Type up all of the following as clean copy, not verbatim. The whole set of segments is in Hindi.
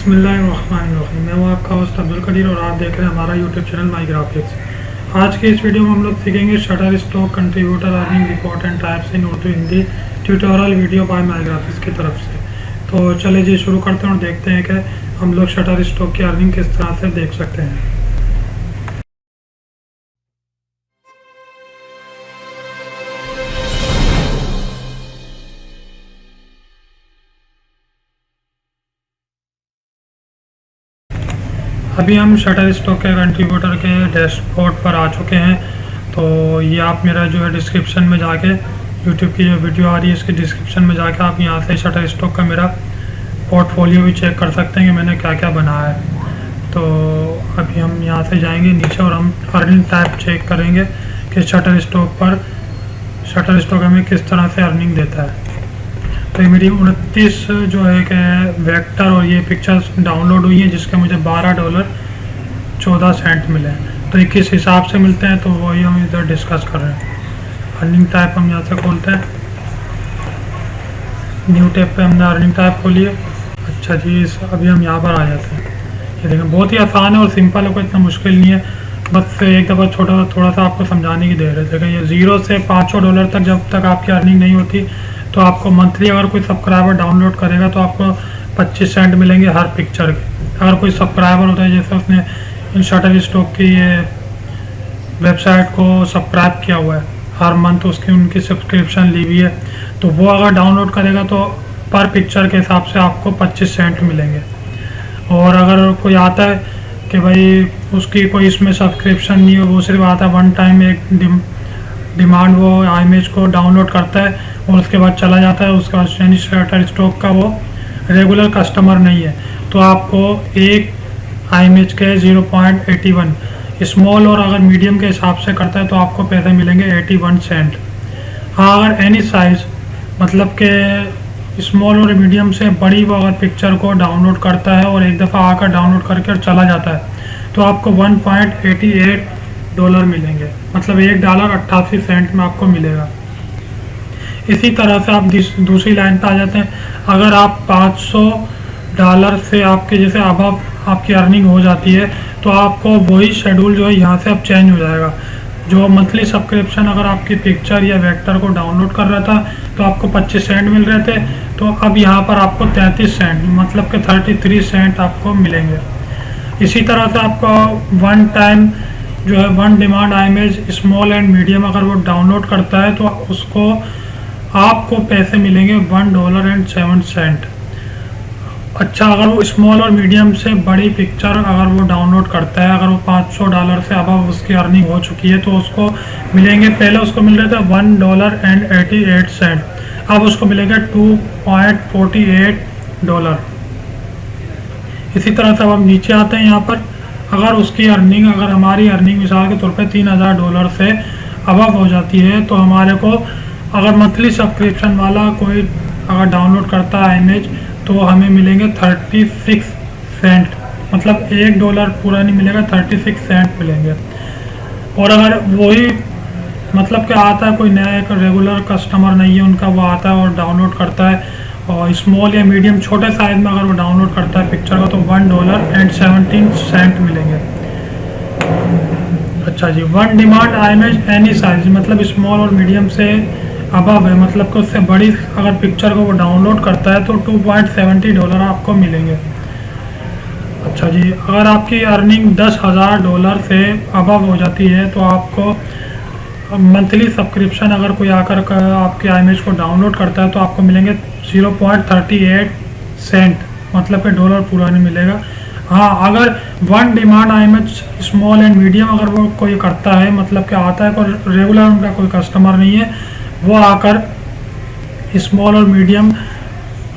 बिस्मिल्लाहिर्रहमानिर्रहीम। मैं हूँ आपका होस्ट अब्दुल कदीर और आप देख रहे हैं हमारा यूट्यूब चैनल माई ग्राफिक्स। आज के इस वीडियो में हम लोग सीखेंगे shutter stock contributor earning report and types in Urdu Hindi tutorial video bye my graphics की तरफ से। तो चलिए जी शुरू करते हैं और देखते हैं कि हम लोग शटर स्टॉक की अर्निंग किस तरह से देख सकते हैं। अभी हम शटर स्टॉक के कंट्रीब्यूटर के डैशबोर्ड पर आ चुके हैं। तो ये आप मेरा जो है डिस्क्रिप्शन में जाके यूट्यूब की जो वीडियो आ रही है इसके डिस्क्रिप्शन में जाके आप यहाँ से शटर स्टॉक का मेरा पोर्टफोलियो भी चेक कर सकते हैं कि मैंने क्या क्या बनाया है। तो अभी हम यहाँ से जाएंगे नीचे और हम अर्निंग टाइप चेक करेंगे कि शटर स्टॉक हमें किस तरह से अर्निंग देता है। तो ये मेरी 29 जो है कि वेक्टर और ये पिक्चर्स डाउनलोड हुई हैं जिसके मुझे $12.14 मिले हैं। तो ये किस हिसाब से मिलते हैं तो वही हम इधर डिस्कस कर रहे हैं। अर्निंग टाइप हम यहाँ से खोलते हैं, न्यू टैब पे हमने अर्निंग टाइप खोली है। अच्छा जी, अभी हम यहाँ पर आ जाते हैं। ये देखें बहुत ही आसान है और सिंपल है, कोई इतना मुश्किल नहीं है। बस एक दफ़ा थोड़ा सा आपको समझाने की देर है। देखें ये $0 से $500 तक जब तक आपकी अर्निंग नहीं होती तो आपको मंथली अगर कोई सब्सक्राइबर डाउनलोड करेगा तो आपको 25 सेंट मिलेंगे हर पिक्चर के। अगर कोई सब्सक्राइबर होता है जैसे उसने इन शटर स्टॉक की ये वेबसाइट को सब्सक्राइब किया हुआ है, हर मंथ उसकी उनकी सब्सक्रिप्शन ली हुई है, तो वो अगर डाउनलोड करेगा तो पर पिक्चर के हिसाब से आपको 25 सेंट मिलेंगे। और अगर कोई आता है कि भाई उसकी कोई इसमें सब्सक्रिप्शन नहीं हो, वो सिर्फ आता है वन टाइम एक डिमांड वो इमेज को डाउनलोड करता है और उसके बाद चला जाता है, उसके बाद यानी शटर स्टॉक का वो रेगुलर कस्टमर नहीं है, तो आपको एक इमेज के 0.81 स्मॉल और अगर मीडियम के हिसाब से करता है तो आपको पैसे मिलेंगे 81 सेंट। हाँ, अगर एनी साइज़ मतलब कि स्मॉल और मीडियम से बड़ी वो अगर पिक्चर को डाउनलोड करता है और एक दफ़ा आकर डाउनलोड करके और चला जाता है तो आपको $1.88 मिलेंगे, मतलब $1.88 में आपको मिलेगा। इसी तरह से आप दूसरी लाइन पे आ जाते हैं। अगर आप $500 से आपके जैसे अब आपकी अर्निंग हो जाती है तो आपको वही शेड्यूल जो है यहाँ से अब चेंज हो जाएगा। जो मंथली सब्सक्रिप्शन अगर आपकी पिक्चर या वेक्टर को डाउनलोड कर रहा था तो आपको 25 सेंट मिल रहे थे, तो अब यहाँ पर आपको 33 सेंट मतलब कि 33 सेंट आपको मिलेंगे। इसी तरह से आपको वन टाइम जो है one demand image small and medium अगर वो डाउनलोड करता है तो उसको आपको पैसे मिलेंगे $1.07। अच्छा, अगर वो स्मॉल और मीडियम से बड़ी पिक्चर अगर वो डाउनलोड करता है, अगर वो $500 से अब उसकी अर्निंग हो चुकी है तो उसको मिलेंगे, पहले उसको मिल रहे थे $1.88, अब उसको मिलेगा $2.48। इसी तरह से अब हम नीचे आते हैं। यहाँ पर अगर उसकी अर्निंग अगर हमारी अर्निंग मिसाल के तौर पे $3000 से अबव हो जाती है तो हमारे को अगर मंथली सब्सक्रिप्शन वाला कोई अगर डाउनलोड करता है इमेज तो हमें मिलेंगे 36 सेंट, मतलब $1 पूरा नहीं मिलेगा, 36 सेंट मिलेंगे। और अगर वही मतलब कि आता है कोई नया एक रेगुलर कस्टमर नहीं है उनका, वो आता है और डाउनलोड करता है और स्मॉल या मीडियम छोटे साइज में अगर वो डाउनलोड करता है पिक्चर का तो $1.17 मिलेंगे। अच्छा जी, one demand image any size मतलब स्मॉल और मीडियम से अबव है, मतलब कि उससे बड़ी अगर पिक्चर को वो डाउनलोड करता है तो $2.70 आपको मिलेंगे। अच्छा जी, अगर आपकी अर्निंग $10,000 से अबव हो जाती है तो आपको मंथली सब्सक्रिप्शन अगर कोई आकर आपके इमेज को डाउनलोड करता है तो आपको मिलेंगे 0.38 सेंट, मतलब कि डॉलर पूरा नहीं मिलेगा। हाँ, अगर one demand image small and medium अगर वो कोई करता है, मतलब कि आता है कोई रेगुलर उनका कोई कस्टमर नहीं है, वो आकर स्मॉल और मीडियम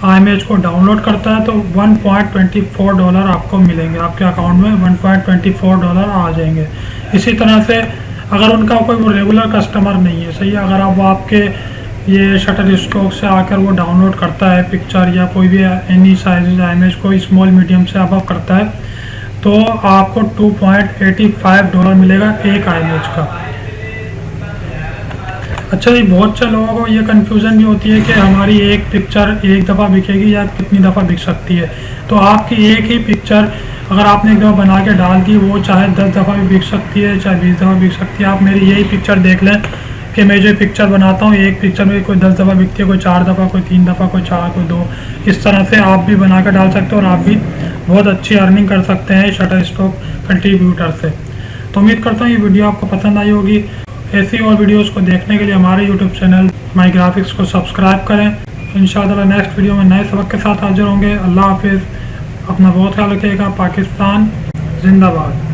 इमेज को डाउनलोड करता है तो $1.24 आपको मिलेंगे, आपके अकाउंट में $1.24 आ जाएंगे। इसी तरह से अगर उनका कोई वो रेगुलर कस्टमर नहीं है, सही है, अगर आप वो आपके ये शटर स्टॉक से आकर वो डाउनलोड करता है पिक्चर या कोई भी एनी साइज इमेज को स्मॉल मीडियम से अबव करता है तो आपको $2.85 मिलेगा एक इमेज का। अच्छा जी, बहुत से लोगों को ये कन्फ्यूज़न भी होती है कि हमारी एक पिक्चर एक दफ़ा बिकेगी या कितनी दफ़ा बिक सकती है। तो आपकी एक ही पिक्चर अगर आपने एक दफ़ा बना के डाल दी, वो चाहे 10 दफ़ा भी बिक सकती है, चाहे 20 दफ़ा बिक सकती है। आप मेरी यही पिक्चर देख लें कि मैं जो पिक्चर बनाता हूँ, एक पिक्चर में कोई 10 दफ़ा बिकती है, कोई 4 दफ़ा, कोई 3 दफ़ा, कोई 4, कोई 2। इस तरह से आप भी बना कर डाल सकते हो और आप भी बहुत अच्छी अर्निंग कर सकते हैं शटरस्टॉक कंट्रीब्यूटर से। तो उम्मीद करता हूँ ये वीडियो आपको पसंद आई होगी। ऐसी और वीडियोस को देखने के लिए हमारे यूट्यूब चैनल माई ग्राफिक्स को सब्सक्राइब करें। इंशाअल्लाह नेक्स्ट वीडियो में नए सबक के साथ हाजिर होंगे। अल्लाह हाफिज़, अपना बहुत ख्याल रखिएगा। पाकिस्तान जिंदाबाद।